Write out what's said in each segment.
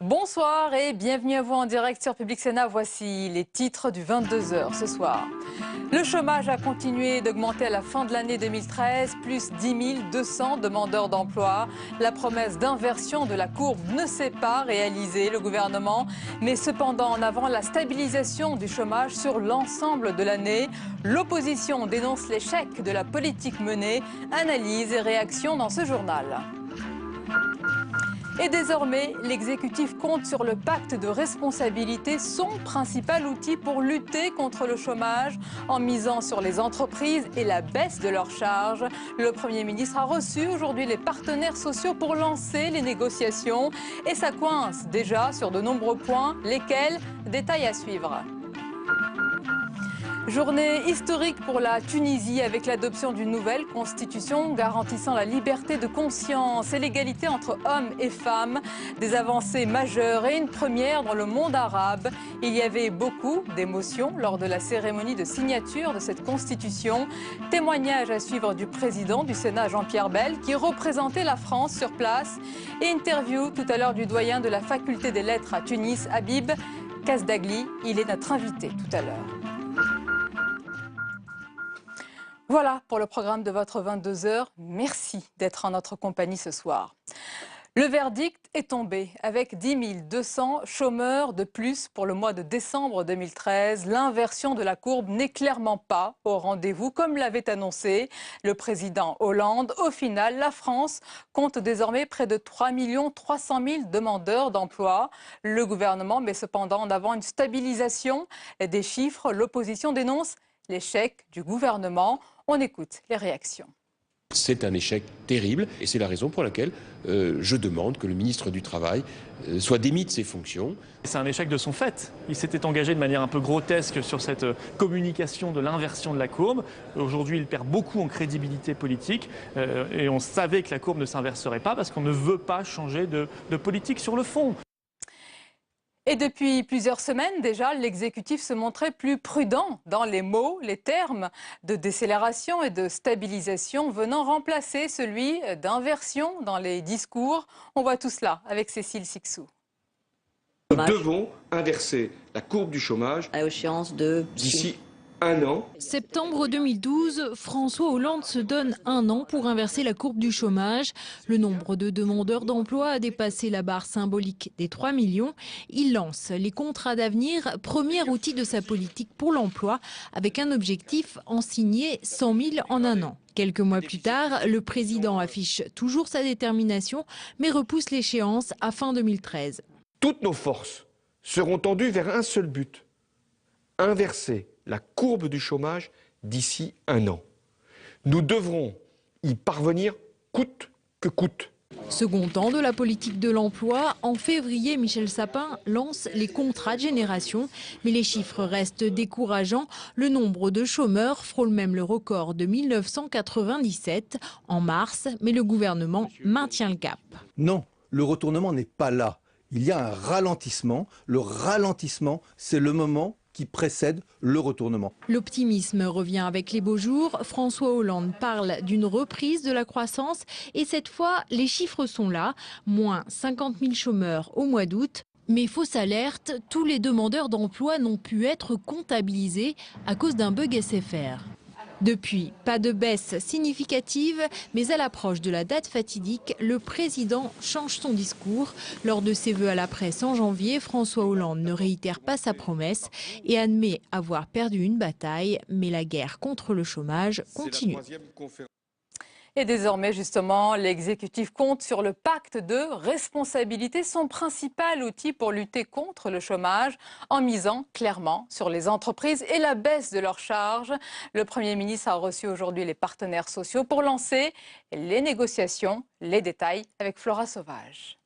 Bonsoir et bienvenue à vous en direct sur Public Sénat. Voici les titres du 22h ce soir. Le chômage a continué d'augmenter à la fin de l'année 2013, plus 10 200 demandeurs d'emploi. La promesse d'inversion de la courbe ne s'est pas réalisée. Le gouvernement met cependant en avant la stabilisation du chômage sur l'ensemble de l'année. L'opposition dénonce l'échec de la politique menée. Analyse et réaction dans ce journal. Et désormais, l'exécutif compte sur le pacte de responsabilité, son principal outil pour lutter contre le chômage, en misant sur les entreprises et la baisse de leurs charges. Le Premier ministre a reçu aujourd'hui les partenaires sociaux pour lancer les négociations. Et ça coince déjà sur de nombreux points, lesquels? Détails à suivre. Journée historique pour la Tunisie avec l'adoption d'une nouvelle constitution garantissant la liberté de conscience et l'égalité entre hommes et femmes. Des avancées majeures et une première dans le monde arabe. Il y avait beaucoup d'émotions lors de la cérémonie de signature de cette constitution. Témoignage à suivre du président du Sénat, Jean-Pierre Bel, qui représentait la France sur place. Et interview tout à l'heure du doyen de la faculté des lettres à Tunis, Habib Kasdagli. Il est notre invité tout à l'heure. Voilà pour le programme de votre 22h. Merci d'être en notre compagnie ce soir. Le verdict est tombé avec 10 200 chômeurs de plus pour le mois de décembre 2013. L'inversion de la courbe n'est clairement pas au rendez-vous comme l'avait annoncé le président Hollande. Au final, la France compte désormais près de 3 300 000 demandeurs d'emploi. Le gouvernement met cependant en avant une stabilisation des chiffres. L'opposition dénonce l'échec du gouvernement. On écoute les réactions. C'est un échec terrible et c'est la raison pour laquelle je demande que le ministre du Travail soit démis de ses fonctions. C'est un échec de son fait. Il s'était engagé de manière un peu grotesque sur cette communication de l'inversion de la courbe. Aujourd'hui, il perd beaucoup en crédibilité politique et on savait que la courbe ne s'inverserait pas parce qu'on ne veut pas changer de politique sur le fond. Et depuis plusieurs semaines déjà, l'exécutif se montrait plus prudent dans les mots, les termes de décélération et de stabilisation venant remplacer celui d'inversion dans les discours. On voit tout cela avec Cécile Sixou. Nous devons inverser la courbe du chômage à échéance de d'ici un an. Septembre 2012, François Hollande se donne un an pour inverser la courbe du chômage. Le nombre de demandeurs d'emploi a dépassé la barre symbolique des 3 millions. Il lance les contrats d'avenir, premier outil de sa politique pour l'emploi, avec un objectif en signer 100 000 en un an. Quelques mois plus tard, le président affiche toujours sa détermination, mais repousse l'échéance à fin 2013. Toutes nos forces seront tendues vers un seul but, inverser la courbe du chômage d'ici un an. Nous devrons y parvenir coûte que coûte. Second temps de la politique de l'emploi, en février, Michel Sapin lance les contrats de génération. Mais les chiffres restent décourageants. Le nombre de chômeurs frôle même le record de 1997 en mars, mais le gouvernement maintient le cap. Non, le retournement n'est pas là. Il y a un ralentissement. Le ralentissement, c'est le moment qui précède le retournement. L'optimisme revient avec les beaux jours. François Hollande parle d'une reprise de la croissance et cette fois, les chiffres sont là. Moins 50 000 chômeurs au mois d'août. Mais fausse alerte, tous les demandeurs d'emploi n'ont pu être comptabilisés à cause d'un bug SFR. Depuis, pas de baisse significative, mais à l'approche de la date fatidique, le président change son discours. Lors de ses vœux à la presse en janvier, François Hollande ne réitère pas sa promesse et admet avoir perdu une bataille, mais la guerre contre le chômage continue. Et désormais, justement, l'exécutif compte sur le pacte de responsabilité, son principal outil pour lutter contre le chômage, en misant clairement sur les entreprises et la baisse de leurs charges. Le Premier ministre a reçu aujourd'hui les partenaires sociaux pour lancer les négociations. Les détails avec Flora Sauvage.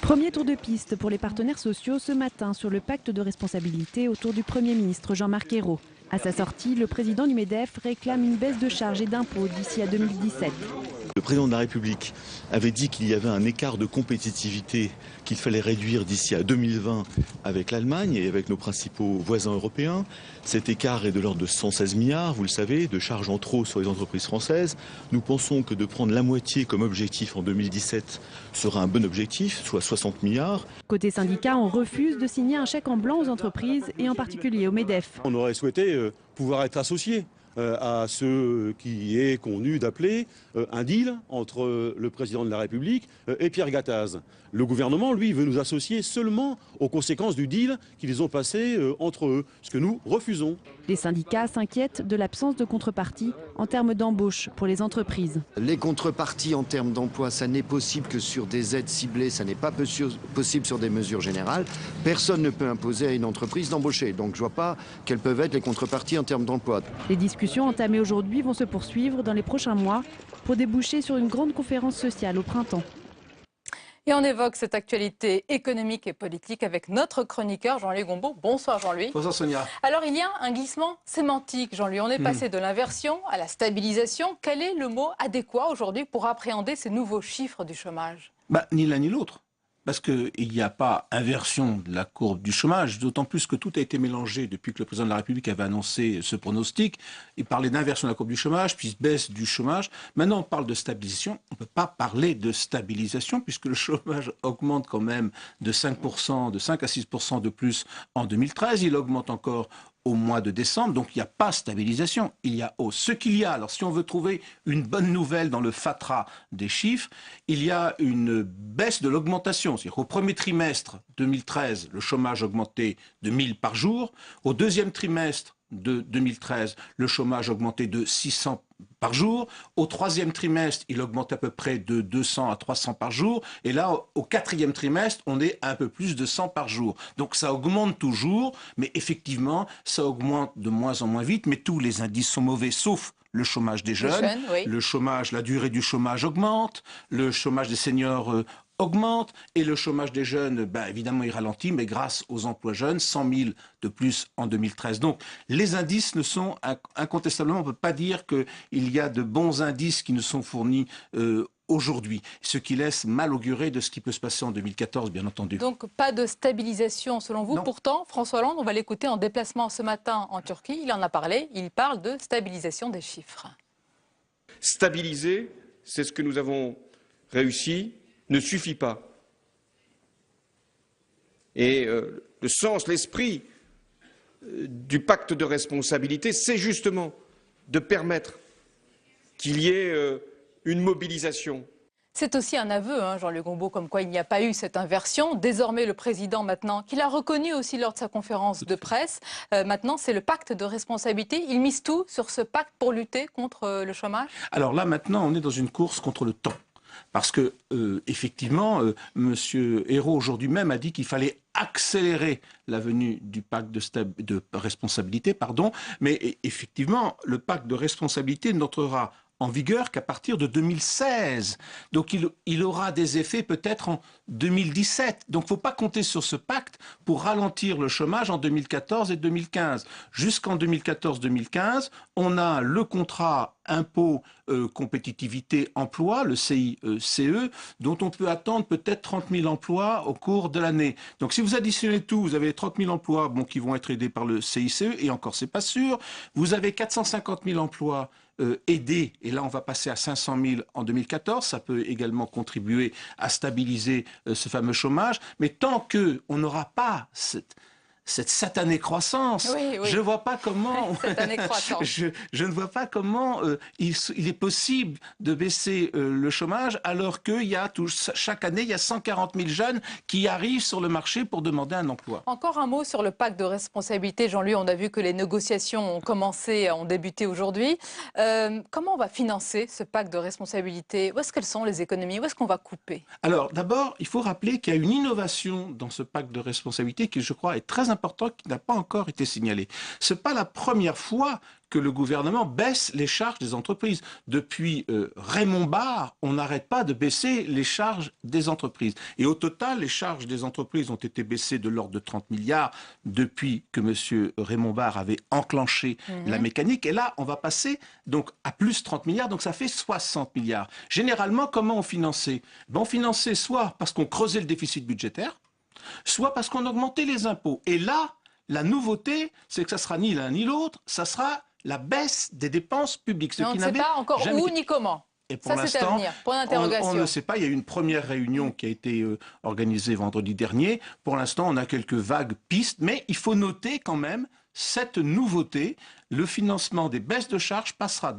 Premier tour de piste pour les partenaires sociaux ce matin sur le pacte de responsabilité autour du Premier ministre Jean-Marc Ayrault. À sa sortie, le président du MEDEF réclame une baisse de charges et d'impôts d'ici à 2017. Le président de la République avait dit qu'il y avait un écart de compétitivité qu'il fallait réduire d'ici à 2020 avec l'Allemagne et avec nos principaux voisins européens. Cet écart est de l'ordre de 116 milliards, vous le savez, de charges en trop sur les entreprises françaises. Nous pensons que de prendre la moitié comme objectif en 2017 sera un bon objectif, soit 60 milliards. Côté syndicat, on refuse de signer un chèque en blanc aux entreprises et en particulier au MEDEF. On aurait souhaité pouvoir être associé à ce qui est convenu d'appeler un deal entre le président de la République et Pierre Gattaz. Le gouvernement, lui, veut nous associer seulement aux conséquences du deal qu'ils ont passé entre eux, ce que nous refusons. Les syndicats s'inquiètent de l'absence de contrepartie en termes d'embauche pour les entreprises. Les contreparties en termes d'emploi, ça n'est possible que sur des aides ciblées, ça n'est pas possible sur des mesures générales. Personne ne peut imposer à une entreprise d'embaucher. Donc je ne vois pas quelles peuvent être les contreparties en termes d'emploi. Les discussions entamées aujourd'hui vont se poursuivre dans les prochains mois pour déboucher sur une grande conférence sociale au printemps. Et on évoque cette actualité économique et politique avec notre chroniqueur Jean-Louis Gombault. Bonsoir Jean-Louis. Bonsoir Sonia. Alors il y a un glissement sémantique Jean-Louis. On est passé de l'inversion à la stabilisation. Quel est le mot adéquat aujourd'hui pour appréhender ces nouveaux chiffres du chômage? Ni l'un ni l'autre. Parce qu'il n'y a pas inversion de la courbe du chômage, d'autant plus que tout a été mélangé depuis que le président de la République avait annoncé ce pronostic. Il parlait d'inversion de la courbe du chômage, puis baisse du chômage. Maintenant, on parle de stabilisation. On ne peut pas parler de stabilisation puisque le chômage augmente quand même de 5%, de 5 à 6% de plus en 2013. Il augmente encore au mois de décembre, donc il n'y a pas stabilisation, il y a hausse. Ce qu'il y a, alors si on veut trouver une bonne nouvelle dans le fatras des chiffres, il y a une baisse de l'augmentation. C'est-à-dire qu'au premier trimestre 2013, le chômage augmentait de 1000 par jour. Au deuxième trimestre de 2013, le chômage augmentait de 600 par jour. Au troisième trimestre, il augmente à peu près de 200 à 300 par jour. Et là, au quatrième trimestre, on est à un peu plus de 100 par jour. Donc ça augmente toujours, mais effectivement, ça augmente de moins en moins vite. Mais tous les indices sont mauvais, sauf le chômage des jeunes. Oui. Le chômage, la durée du chômage augmente. Le chômage des seniors augmente et le chômage des jeunes, évidemment, il ralentit, mais grâce aux emplois jeunes, 100 000 de plus en 2013. Donc, les indices ne sont incontestablement, on ne peut pas dire qu'il y a de bons indices qui nous sont fournis aujourd'hui, ce qui laisse mal augurer de ce qui peut se passer en 2014, bien entendu. Donc, pas de stabilisation selon vous. Non. Pourtant, François Hollande, on va l'écouter en déplacement ce matin en Turquie. Il en a parlé. Il parle de stabilisation des chiffres. Stabiliser, c'est ce que nous avons réussi, ne suffit pas. Et le sens, l'esprit du pacte de responsabilité, c'est justement de permettre qu'il y ait une mobilisation. C'est aussi un aveu, Jean-Luc Gombault, comme quoi il n'y a pas eu cette inversion. Désormais, le président, maintenant, qu'il a reconnu aussi lors de sa conférence de presse, maintenant, c'est le pacte de responsabilité. Il mise tout sur ce pacte pour lutter contre le chômage? Alors là, maintenant, on est dans une course contre le temps. Parce que, effectivement, M. Ayrault, aujourd'hui même, a dit qu'il fallait accélérer la venue du pacte de responsabilité. Mais effectivement, le pacte de responsabilité n'entrera en vigueur qu'à partir de 2016. Donc il aura des effets peut-être en 2017. Donc il ne faut pas compter sur ce pacte pour ralentir le chômage en 2014 et 2015. Jusqu'en 2014-2015, on a le contrat impôt compétitivité emploi, le CICE, dont on peut attendre peut-être 30 000 emplois au cours de l'année. Donc si vous additionnez tout, vous avez 30 000 emplois qui vont être aidés par le CICE, et encore c'est pas sûr. Vous avez 450 000 emplois aidés, et là on va passer à 500 000 en 2014, ça peut également contribuer à stabiliser ce fameux chômage, mais tant qu'on n'aura pas cette satanée croissance, je ne vois pas comment je ne vois pas comment il est possible de baisser le chômage alors qu'il y a chaque année il y a 140 000 jeunes qui arrivent sur le marché pour demander un emploi. Encore un mot sur le pacte de responsabilité, Jean-Louis. On a vu que les négociations ont débuté aujourd'hui. Comment on va financer ce pacte de responsabilité? Où est-ce qu'elles sont les économies? Où est-ce qu'on va couper? Alors d'abord, il faut rappeler qu'il y a une innovation dans ce pacte de responsabilité qui, je crois, est très importante important qui n'a pas encore été signalé. Ce n'est pas la première fois que le gouvernement baisse les charges des entreprises. Depuis Raymond Barre, on n'arrête pas de baisser les charges des entreprises. Et au total, les charges des entreprises ont été baissées de l'ordre de 30 milliards depuis que M. Raymond Barre avait enclenché la mécanique. Et là, on va passer donc à plus 30 milliards, donc ça fait 60 milliards. Généralement, comment on finançait? On finançait soit parce qu'on creusait le déficit budgétaire, soit parce qu'on augmentait les impôts. Et là, la nouveauté, c'est que ça sera ni l'un ni l'autre, ça sera la baisse des dépenses publiques. Mais on ne sait pas encore où ni comment. Et pour ça, c'est à venir. Point d'interrogation. On ne sait pas. Il y a eu une première réunion qui a été organisée vendredi dernier. Pour l'instant, on a quelques vagues pistes, mais il faut noter quand même cette nouveauté. Le financement des baisses de charges passera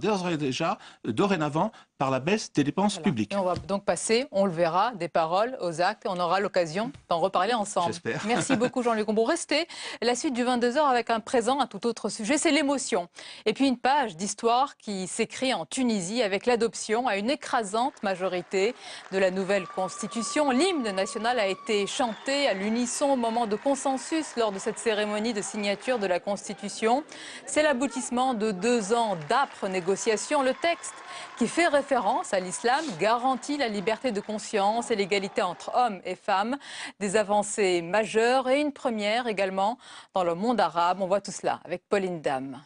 dorénavant par la baisse des dépenses publiques. Et on va donc passer, on le verra, des paroles aux actes. Et on aura l'occasion d'en reparler ensemble. J'espère. Merci beaucoup Jean-Luc Combeau. Restez. La suite du 22h avec un présent, un tout autre sujet, c'est l'émotion. Et puis une page d'histoire qui s'écrit en Tunisie avec l'adoption à une écrasante majorité de la nouvelle constitution. L'hymne national a été chanté à l'unisson au moment de consensus lors de cette cérémonie de signature de la constitution. C'est l'aboutissement de 2 ans d'âpres négociations. Le texte qui fait référence à l'islam garantit la liberté de conscience et l'égalité entre hommes et femmes. Des avancées majeures et une première également dans le monde arabe. On voit tout cela avec Pauline Dame.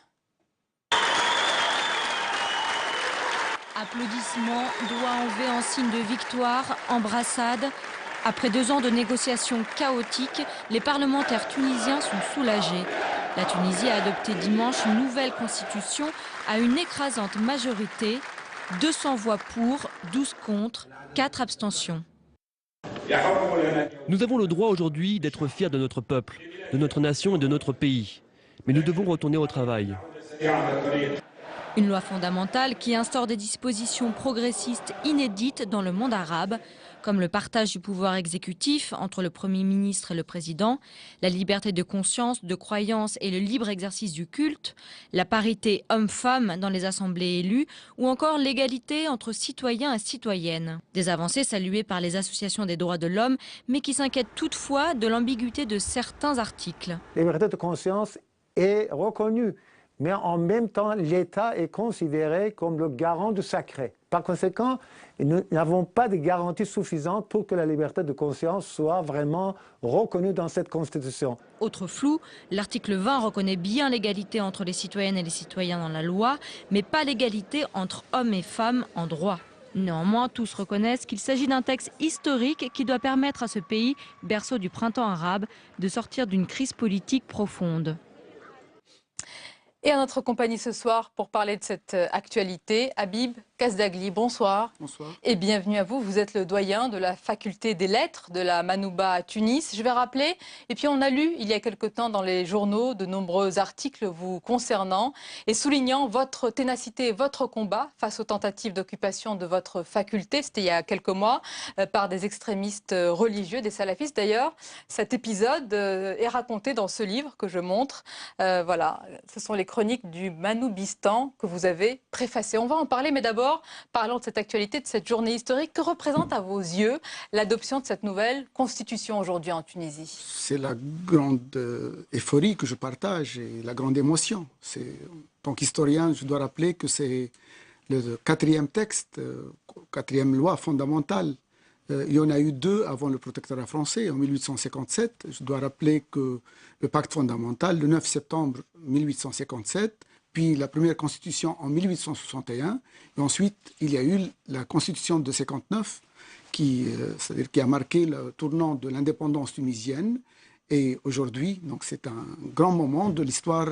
Applaudissements, doigts enlevés en signe de victoire, embrassades. Après 2 ans de négociations chaotiques, les parlementaires tunisiens sont soulagés. La Tunisie a adopté dimanche une nouvelle constitution à une écrasante majorité. 200 voix pour, 12 contre, 4 abstentions. Nous avons le droit aujourd'hui d'être fiers de notre peuple, de notre nation et de notre pays. Mais nous devons retourner au travail. Une loi fondamentale qui instaure des dispositions progressistes inédites dans le monde arabe, comme le partage du pouvoir exécutif entre le Premier ministre et le Président, la liberté de conscience, de croyance et le libre exercice du culte, la parité homme-femme dans les assemblées élues ou encore l'égalité entre citoyens et citoyennes. Des avancées saluées par les associations des droits de l'homme, mais qui s'inquiètent toutefois de l'ambiguïté de certains articles. La liberté de conscience est reconnue, mais en même temps, l'État est considéré comme le garant du sacré. Par conséquent, nous n'avons pas de garantie suffisante pour que la liberté de conscience soit vraiment reconnue dans cette Constitution. Autre flou, l'article 20 reconnaît bien l'égalité entre les citoyennes et les citoyens dans la loi, mais pas l'égalité entre hommes et femmes en droit. Néanmoins, tous reconnaissent qu'il s'agit d'un texte historique qui doit permettre à ce pays, berceau du printemps arabe, de sortir d'une crise politique profonde. Et à notre compagnie ce soir pour parler de cette actualité, Habib Kasdagli, bonsoir. Bonsoir. Et bienvenue à vous. Vous êtes le doyen de la faculté des lettres de la Manouba à Tunis. Je vais rappeler, et puis on a lu il y a quelque temps dans les journaux de nombreux articles vous concernant et soulignant votre ténacité et votre combat face aux tentatives d'occupation de votre faculté. C'était il y a quelques mois par des extrémistes religieux, des salafistes d'ailleurs. Cet épisode est raconté dans ce livre que je montre. Voilà, ce sont les chroniques du Manoubistan que vous avez préfacé. On va en parler, mais d'abord, parlons de cette actualité, de cette journée historique. Que représente à vos yeux l'adoption de cette nouvelle constitution aujourd'hui en Tunisie? C'est la grande euphorie que je partage et la grande émotion. En tant qu'historien, je dois rappeler que c'est le 4e texte, 4e loi fondamentale. Il y en a eu 2 avant le protectorat français, en 1857. Je dois rappeler que le pacte fondamental, le 9 septembre 1857, puis la première constitution en 1861, et ensuite il y a eu la constitution de 59, c'est-à-dire qui a marqué le tournant de l'indépendance tunisienne. Et aujourd'hui, donc c'est un grand moment de l'histoire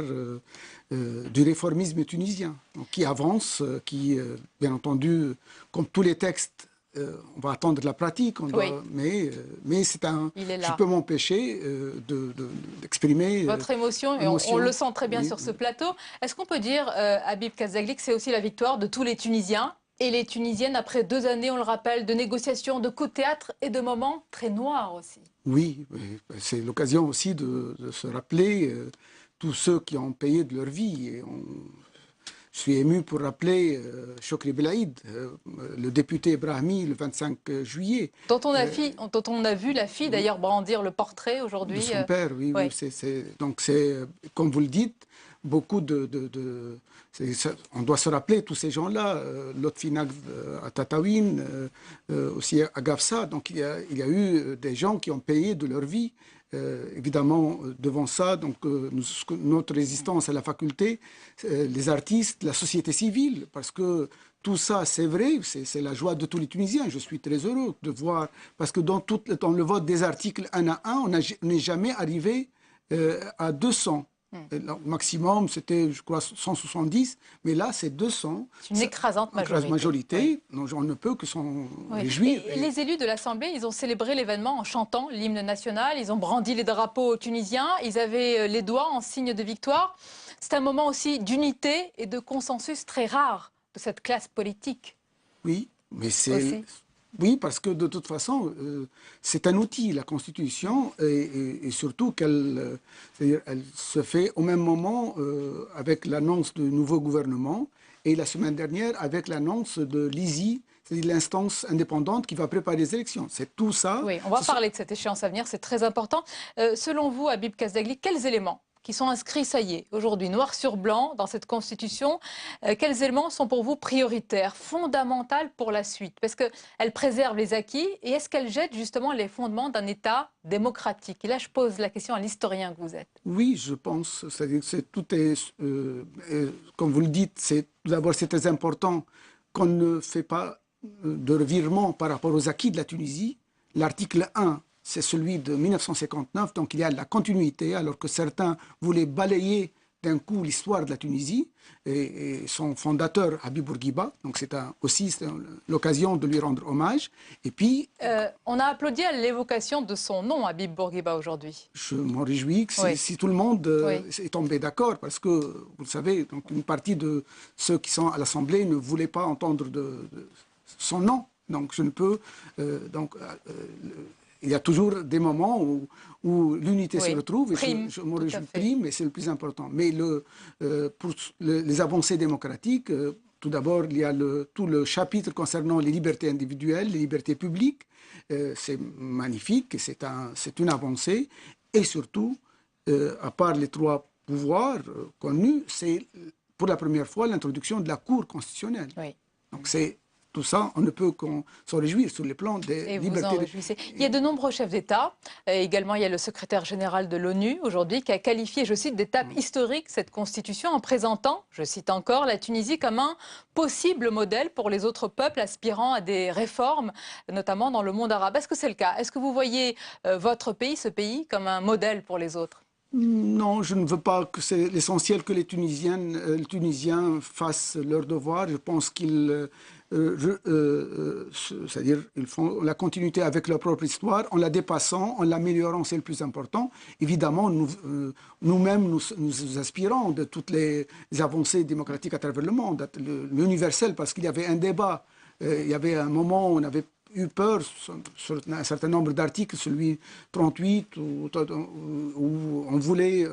du réformisme tunisien, donc qui avance, qui, bien entendu, comme tous les textes, on va attendre de la pratique, mais c'est je peux m'empêcher d'exprimer votre émotion, et on le sent très bien sur ce plateau. Est-ce qu'on peut dire, Habib Kasdagli, que c'est aussi la victoire de tous les Tunisiens et les Tunisiennes après 2 années, on le rappelle, de négociations, de coups de théâtre et de moments très noirs aussi? Oui, c'est l'occasion aussi de se rappeler tous ceux qui ont payé de leur vie et je suis ému pour rappeler Chokri Belaïd, le député Brahmi, le 25 juillet. Dont on a vu la fille d'ailleurs brandir le portrait aujourd'hui. De son père, oui. Ouais. Donc c'est, comme vous le dites, beaucoup on doit se rappeler tous ces gens-là, Lotfi Naqv à Tataouine, aussi à Gafsa. Donc il y a eu des gens qui ont payé de leur vie. Évidemment, devant ça, donc, notre résistance à la faculté, les artistes, la société civile, parce que tout ça, c'est vrai, c'est la joie de tous les Tunisiens. Je suis très heureux de voir, parce que dans le vote des articles 1 à 1, on n'est jamais arrivé à 200. Le maximum, c'était, je crois, 170, mais là, c'est 200. C'est une écrasante majorité. Oui. Donc, on ne peut que s'en réjouir. Et les élus de l'Assemblée, ils ont célébré l'événement en chantant l'hymne national, ils ont brandi les drapeaux tunisiens, ils avaient les doigts en signe de victoire. C'est un moment aussi d'unité et de consensus très rare de cette classe politique. Oui, mais c'est... Oui, parce que de toute façon, c'est un outil, la Constitution, et surtout qu'elle elle se fait au même moment avec l'annonce du nouveau gouvernement et la semaine dernière avec l'annonce de l'ISI, c'est-à-dire l'instance indépendante qui va préparer les élections. C'est tout ça. Oui, on va parler de cette échéance à venir, c'est très important. Selon vous, Habib Kasdagli, quels éléments qui sont inscrits, ça y est, aujourd'hui, noir sur blanc, dans cette Constitution, quels éléments sont pour vous prioritaires, fondamentaux pour la suite? Parce qu'elle préserve les acquis et est-ce qu'elle jette justement les fondements d'un État démocratique? Et là, je pose la question à l'historien que vous êtes. Oui, je pense. C'est-à-dire que tout est, comme vous le dites, d'abord c'est très important qu'on ne fait pas de revirement par rapport aux acquis de la Tunisie. L'article 1, c'est celui de 1959, donc il y a la continuité, alors que certains voulaient balayer d'un coup l'histoire de la Tunisie, et son fondateur, Habib Bourguiba, donc c'est aussi l'occasion de lui rendre hommage. Et puis... on a applaudi à l'évocation de son nom, Habib Bourguiba, aujourd'hui. Je m'en réjouis que si tout le monde est tombé d'accord, parce que, vous le savez, donc une partie de ceux qui sont à l'Assemblée ne voulaient pas entendre de son nom. Donc je ne peux... il y a toujours des moments où l'unité se retrouve, et je me réjouis prime, et c'est le plus important. Mais pour les avancées démocratiques, tout d'abord, il y a tout le chapitre concernant les libertés individuelles, les libertés publiques. C'est magnifique, c'est une avancée. Et surtout, à part les 3 pouvoirs connus, c'est pour la première fois l'introduction de la Cour constitutionnelle. Oui. Donc c'est... Tout ça, on ne peut qu'en s'en réjouir sur les plans des libertés. Il y a de nombreux chefs d'État. Également, il y a le secrétaire général de l'ONU aujourd'hui qui a qualifié, je cite, d'étape historique cette constitution en présentant, je cite encore, la Tunisie comme un possible modèle pour les autres peuples aspirant à des réformes, notamment dans le monde arabe. Est-ce que c'est le cas? Est-ce que vous voyez votre pays, ce pays, comme un modèle pour les autres? Non, je ne veux pas que c'est l'essentiel que les Tunisiens fassent leur devoir. Je pense qu'ils... c'est-à-dire ils font la continuité avec leur propre histoire, en la dépassant, en l'améliorant, c'est le plus important. Évidemment, nous-mêmes, nous aspirons de toutes les avancées démocratiques à travers le monde, l'universel, parce qu'il y avait un débat, il y avait un moment où on avait eu peur sur un certain nombre d'articles, celui 38, où on voulait...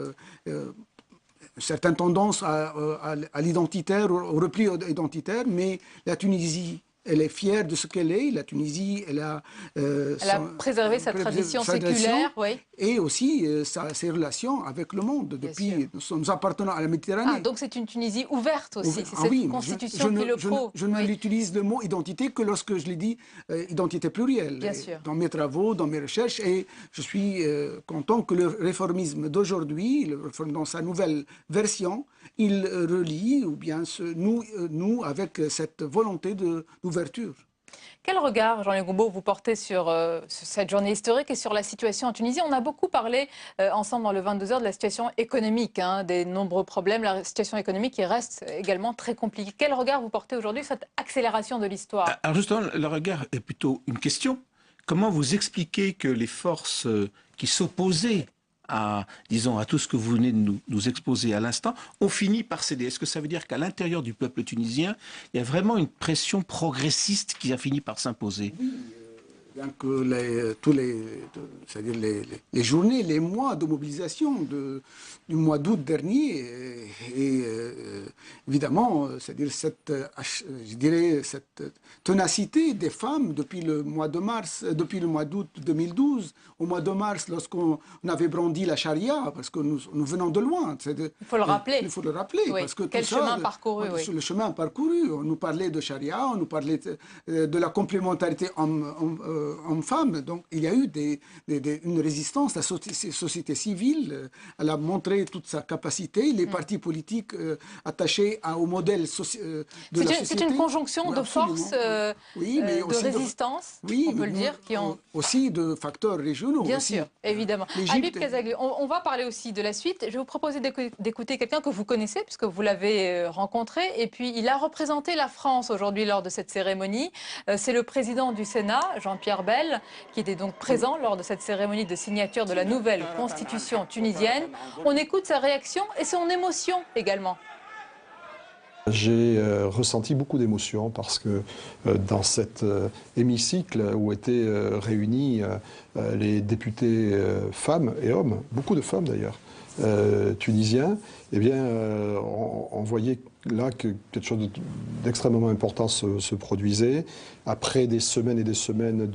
certaines tendances à l'identitaire, au repli identitaire, mais la Tunisie, elle est fière de ce qu'elle est. La Tunisie, elle a préservé sa tradition séculaire, oui. Et aussi ses relations avec le monde. Depuis, nous appartenons à la Méditerranée. Ah, donc c'est une Tunisie ouverte aussi. C'est cette constitution qui le prouve. Je n'utilise le mot identité que lorsque je l'ai dit identité plurielle. Bien sûr. Dans mes travaux, dans mes recherches. Et je suis content que le réformisme d'aujourd'hui, dans sa nouvelle version, il relie, ou bien nous avec cette volonté d'ouverture. Quel regard, Jean-Luc Goumbaud, vous portez sur cette journée historique et sur la situation en Tunisie? On a beaucoup parlé ensemble dans le 22h de la situation économique, des nombreux problèmes, la situation économique qui reste également très compliquée. Quel regard vous portez aujourd'hui sur cette accélération de l'histoire? Alors justement, le regard est plutôt une question. Comment vous expliquez que les forces qui s'opposaient disons, à tout ce que vous venez de nous exposer à l'instant, ont fini par céder? Est-ce que ça veut dire qu'à l'intérieur du peuple tunisien, il y a vraiment une pression progressiste qui a fini par s'imposer? Oui, Bien que c'est-à-dire les journées, les mois de mobilisation du mois d'août dernier, et évidemment, c'est-à-dire cette ténacité des femmes depuis le mois d'août 2012, au mois de mars, lorsqu'on avait brandi la charia, parce que nous venons de loin. Il faut le rappeler. Il faut le rappeler. Oui. Parce que quel chemin parcouru, oui. Le chemin parcouru. On nous parlait de charia, on nous parlait de la complémentarité homme-femme. Donc il y a eu une résistance. La société civile, elle a montré toute sa capacité. Les partis politiques attachés au modèle de la société. C'est une conjonction de forces, oui, mais de résistance, on peut le dire, qui ont... Aussi de facteurs régionaux. Bien aussi. sûr, évidemment. Habib Kazaglu, on va parler aussi de la suite. Je vais vous proposer d'écouter quelqu'un que vous connaissez, puisque vous l'avez rencontré. Et puis, il a représenté la France aujourd'hui lors de cette cérémonie. C'est le président du Sénat, Jean-Pierre Bel, qui était donc présent lors de cette cérémonie de signature de la nouvelle constitution tunisienne. On écoute sa réaction et son émotion également. J'ai ressenti beaucoup d'émotions parce que dans cet hémicycle où étaient réunis les députés femmes et hommes, beaucoup de femmes d'ailleurs, tunisiens, eh bien, on voyait là que quelque chose d'extrêmement important se produisait. Après des semaines et des semaines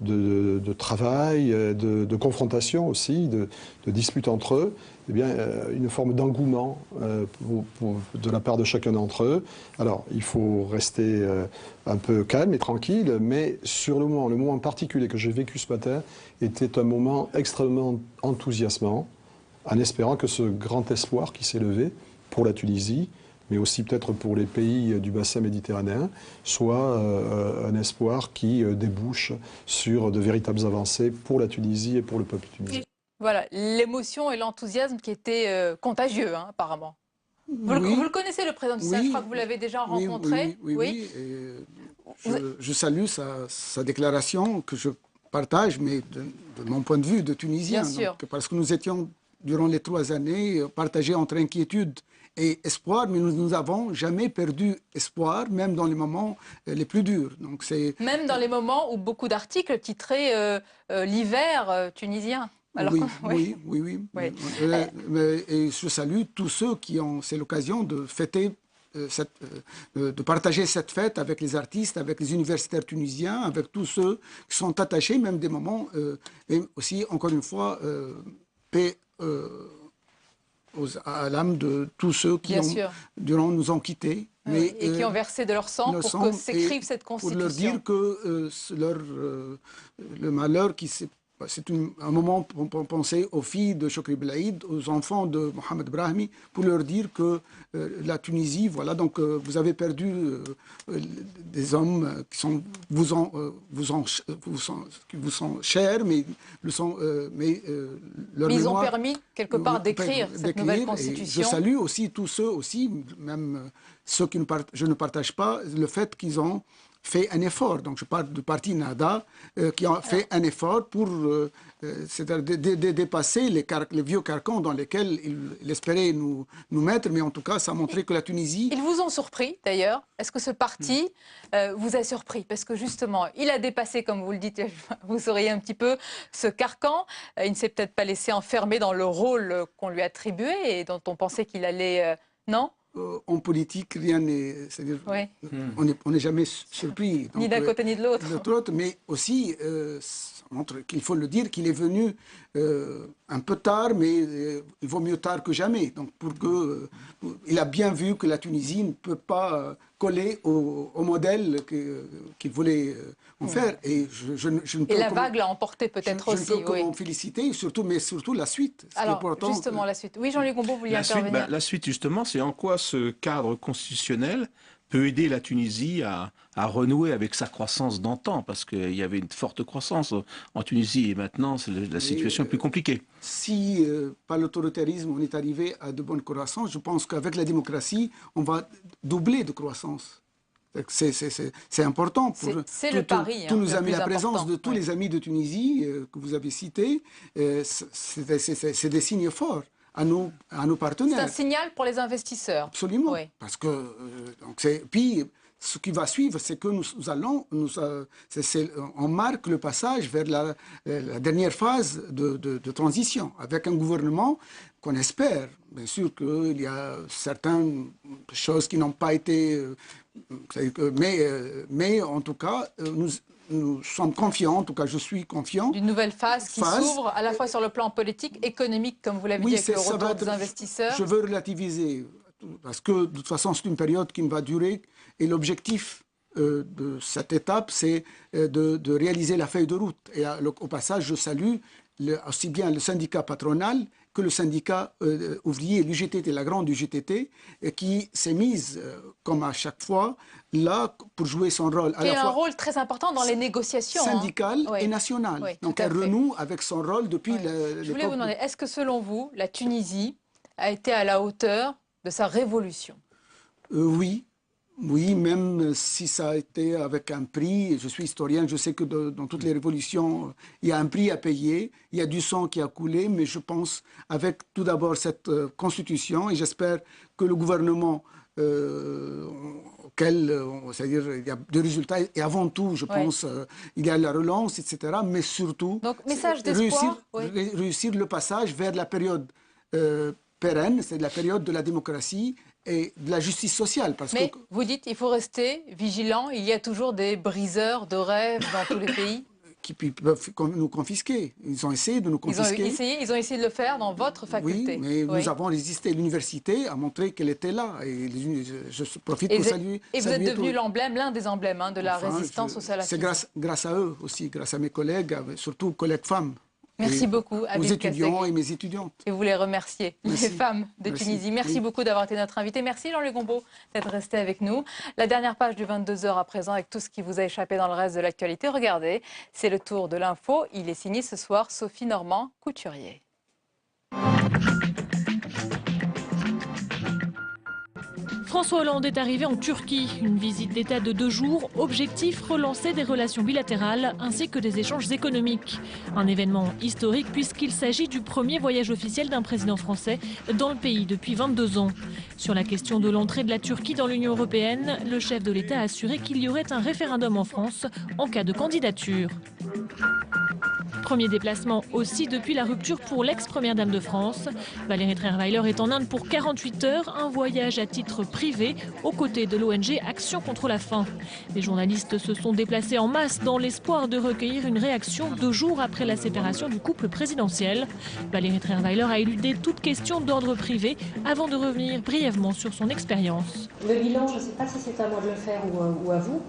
de travail, de confrontation aussi, de disputes entre eux, eh bien, une forme d'engouement de la part de chacun d'entre eux. Alors, il faut rester un peu calme et tranquille, mais sur le moment particulier que j'ai vécu ce matin était un moment extrêmement enthousiasmant, en espérant que ce grand espoir qui s'est levé pour la Tunisie, mais aussi peut-être pour les pays du bassin méditerranéen, soit un espoir qui débouche sur de véritables avancées pour la Tunisie et pour le peuple tunisien. Voilà, l'émotion et l'enthousiasme qui étaient contagieux, hein, apparemment. Vous le connaissez, le président du Sénat, je crois que vous l'avez déjà rencontré. Oui. Je salue sa déclaration que je partage, mais de mon point de vue de Tunisien. Bien sûr. Parce que nous étions, durant les 3 années, partagés entre inquiétude et espoir, mais nous n'avons jamais perdu espoir, même dans les moments les plus durs. Donc même dans les moments où beaucoup d'articles titraient l'hiver tunisien. Alors, oui. Et je salue tous ceux qui ont, c'est l'occasion de fêter, de partager cette fête avec les artistes, avec les universitaires tunisiens, avec tous ceux qui sont attachés, même des moments, et aussi, encore une fois, paix à l'âme de tous ceux qui nous ont quittés. Et qui ont versé de leur sang pour que s'écrive cette constitution. Pour leur dire que le malheur qui s'est... C'est un moment pour penser aux filles de Chokri Belaïd, aux enfants de Mohamed Brahmi, pour leur dire que la Tunisie, voilà, donc vous avez perdu des hommes qui vous sont chers, mais leur ils mémoire, ont permis quelque part d'écrire cette nouvelle constitution. Je salue aussi tous ceux aussi, même ceux qui je ne partage pas, le fait qu'ils ont fait un effort. Donc je parle du parti Nada qui a fait un effort pour dépasser les vieux carcans dans lesquels il espérait nous mettre, mais en tout cas ça a montré que la Tunisie... Ils vous ont surpris d'ailleurs. Est-ce que ce parti vous a surpris? Parce que justement, il a dépassé, comme vous le dites, vous sauriez un petit peu, ce carcan. Il ne s'est peut-être pas laissé enfermer dans le rôle qu'on lui attribuait et dont on pensait qu'il allait... non? En politique, rien n'est... C'est-à-dire, on n'est jamais surpris. Donc, ni d'un côté ni de l'autre. Mais aussi, ça montre qu'il faut le dire, qu'il est venu un peu tard, mais il vaut mieux tard que jamais. Donc, il a bien vu que la Tunisie ne peut pas coller au modèle qu'il voulait en faire. Et la vague l'a emporté peut-être aussi. Je ne peux qu'en féliciter, mais surtout la suite. Alors, justement, la suite. Oui, Jean-Luc Gombault, vous vouliez intervenir. La suite, justement, c'est en quoi ce cadre constitutionnel peut aider la Tunisie à renouer avec sa croissance d'antan, parce qu'il y avait une forte croissance en Tunisie, et maintenant, la situation est plus compliquée. Si, par l'autoritarisme, on est arrivé à de bonnes croissances, je pense qu'avec la démocratie, on va doubler de croissance. C'est important pour le pari, tous nos amis. La présence de tous les amis de Tunisie que vous avez cités, c'est des signes forts à nos partenaires. C'est un signal pour les investisseurs. Absolument. Oui. Parce que, puis, ce qui va suivre, c'est que on marque le passage vers la dernière phase de transition, avec un gouvernement qu'on espère. Bien sûr qu'il y a certaines choses qui n'ont pas été... mais en tout cas, nous sommes confiants, en tout cas je suis confiant. D'une nouvelle phase qui s'ouvre à la fois sur le plan politique, économique, comme vous l'avez dit, avec le retour des investisseurs. Je veux relativiser, parce que de toute façon c'est une période qui va durer, et l'objectif de cette étape, c'est de réaliser la feuille de route. Et au passage, je salue aussi bien le syndicat patronal que le syndicat ouvrier, l'UGTT, la grande UGTT, qui s'est mise, comme à chaque fois, là pour jouer son rôle. Qui a un rôle très important dans les négociations. Syndicales et nationales. Oui, donc elle renoue avec son rôle depuis Je voulais vous demander, est-ce que selon vous, la Tunisie a été à la hauteur de sa révolution? Oui. Oui, même si ça a été avec un prix. Je suis historien, je sais que dans toutes les révolutions, il y a un prix à payer, il y a du sang qui a coulé, mais je pense avec tout d'abord cette constitution, et j'espère que le gouvernement c'est-à-dire il y a des résultats, et avant tout, je pense, il y a la relance, etc., mais surtout, donc, message d'espoir, réussir le passage vers la période pérenne, c'est la période de la démocratie et de la justice sociale. Mais vous dites qu'il faut rester vigilant, il y a toujours des briseurs de rêves dans tous les pays qui peuvent nous confisquer. Ils ont essayé de nous confisquer. Ils ont essayé de le faire dans votre faculté. Oui, mais nous avons résisté. L'université a montré qu'elle était là. Et je profite pour saluer. Et vous êtes devenu l'un des emblèmes de la résistance au salafisme. C'est grâce à eux aussi, grâce à mes collègues, surtout collègues femmes. Merci beaucoup, aux étudiants et mes étudiantes. Et vous les remerciez, les femmes de Tunisie. Merci beaucoup d'avoir été notre invité. Merci Jean-Luc Gombault d'être resté avec nous. La dernière page du 22h à présent, avec tout ce qui vous a échappé dans le reste de l'actualité. Regardez, c'est le tour de l'info. Il est signé ce soir Sophie Normand-Couturier. François Hollande est arrivé en Turquie. Une visite d'État de 2 jours. Objectif, relancer des relations bilatérales ainsi que des échanges économiques. Un événement historique puisqu'il s'agit du premier voyage officiel d'un président français dans le pays depuis 22 ans. Sur la question de l'entrée de la Turquie dans l'Union européenne, le chef de l'État a assuré qu'il y aurait un référendum en France en cas de candidature. Premier déplacement aussi depuis la rupture pour l'ex-première dame de France. Valérie Trierweiler est en Inde pour 48 heures, un voyage à titre privé aux côtés de l'ONG Action contre la faim. Les journalistes se sont déplacés en masse dans l'espoir de recueillir une réaction 2 jours après la séparation du couple présidentiel. Valérie Trierweiler a éludé toute question d'ordre privé avant de revenir brièvement sur son expérience. Le bilan, je ne sais pas si c'est à moi de le faire ou à vous.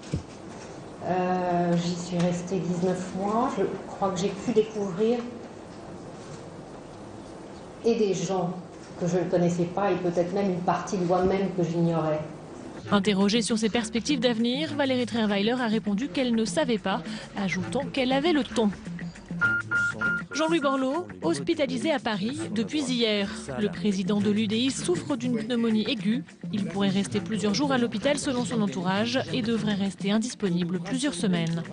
J'y suis restée 19 mois. Je crois que j'ai pu découvrir et des gens que je ne connaissais pas et peut-être même une partie de moi-même que j'ignorais. Interrogée sur ses perspectives d'avenir, Valérie Trierweiler a répondu qu'elle ne savait pas, ajoutant qu'elle avait le ton. Jean-Louis Borloo, hospitalisé à Paris depuis hier. Le président de l'UDI souffre d'une pneumonie aiguë. Il pourrait rester plusieurs jours à l'hôpital selon son entourage et devrait rester indisponible plusieurs semaines.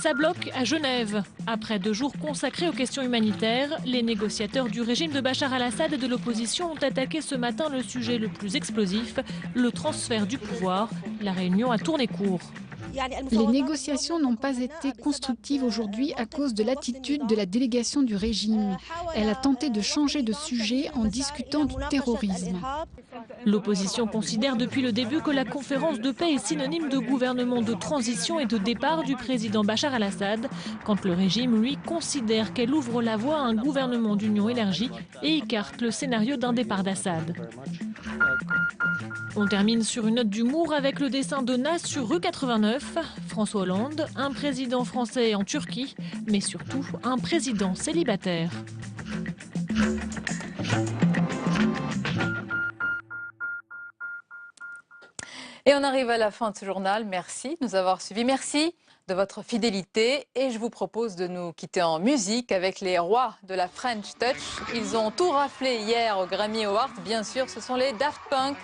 Ça bloque à Genève. Après 2 jours consacrés aux questions humanitaires, les négociateurs du régime de Bachar al-Assad et de l'opposition ont attaqué ce matin le sujet le plus explosif, le transfert du pouvoir. La réunion a tourné court. Les négociations n'ont pas été constructives aujourd'hui à cause de l'attitude de la délégation du régime. Elle a tenté de changer de sujet en discutant du terrorisme. L'opposition considère depuis le début que la conférence de paix est synonyme de gouvernement de transition et de départ du président Bachar al-Assad, quand le régime, lui, considère qu'elle ouvre la voie à un gouvernement d'union élargie et écarte le scénario d'un départ d'Assad. On termine sur une note d'humour avec le dessin de Nas sur rue 89. François Hollande, un président français en Turquie, mais surtout un président célibataire. Et on arrive à la fin de ce journal. Merci de nous avoir suivis. Merci de votre fidélité. Et je vous propose de nous quitter en musique avec les rois de la French Touch. Ils ont tout raflé hier au Grammy Awards. Bien sûr, ce sont les Daft Punk.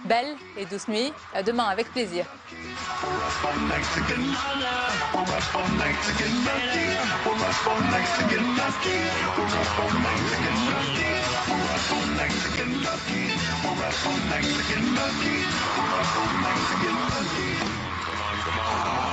Belle et douce nuit. À demain avec plaisir. Mexican mother. Come on, come on.